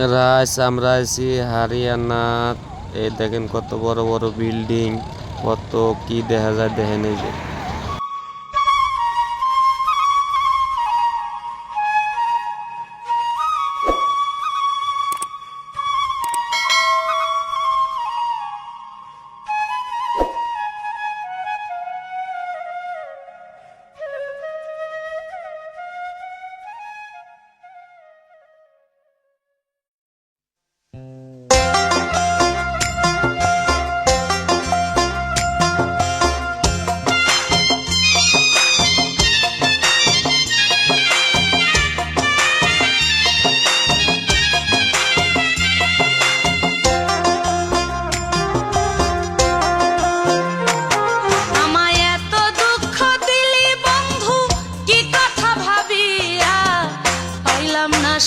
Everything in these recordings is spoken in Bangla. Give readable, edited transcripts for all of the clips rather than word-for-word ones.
রাইস আমরা আছি হরিয়ানা। এই দেখেন কত বড় বড় বিল্ডিং, কত কি দেখা যায় দেখেন। এই যে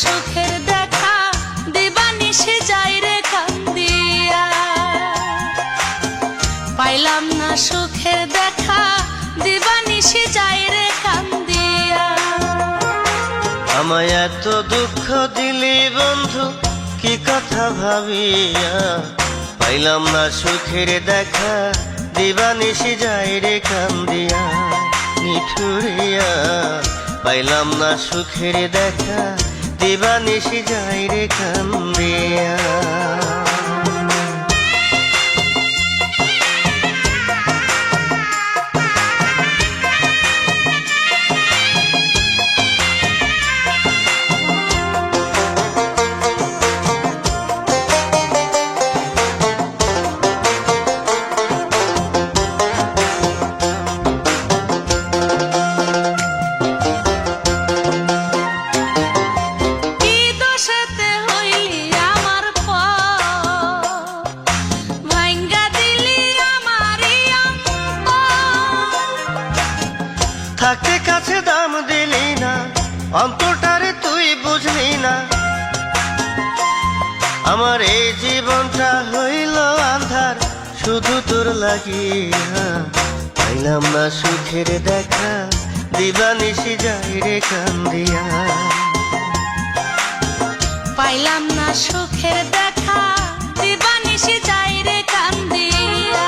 সুখের দেখা দিবানিশি যাই রে কান্দিয়া, পাইলাম না সুখের দেখা দিবানিশি যাই রে কান্দিয়া। আমায় এত দুঃখ দিলি বন্ধু কি কথা ভাবিয়া, পাইলাম না সুখের দেখা দিবানিশি যাই রে কান্দিয়া। নিঠুরিয়া পাইলাম না সুখের দেখা দিবানিশি যাই রে কান্দিয়া। থাকতে কাছে দাম দিলি না, অন্তরটারে তুই বুঝলি না। আমার এই জীবনটা হইল আন্ধার শুধু তোর লাগিয়া, পাইলাম না সুখের দেখা দিবানিশি যাই রে কান্দিয়া। পাইলাম না সুখের দেখা দিবানিশি যাই রে কান্দিয়া।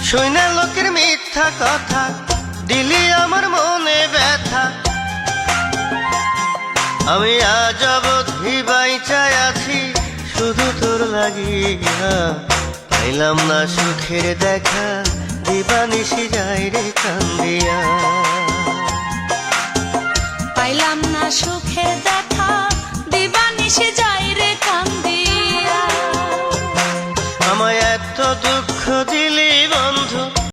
শুনে লোকের মিথ্যা কথা দিলি আমার মনে ব্যথা, আমি আজ অবধি বাইচায় আছি শুধু তোর লাগিয়া। পাইলাম না সুখের দেখা দিবানিশি যাই রে কান্দিয়া।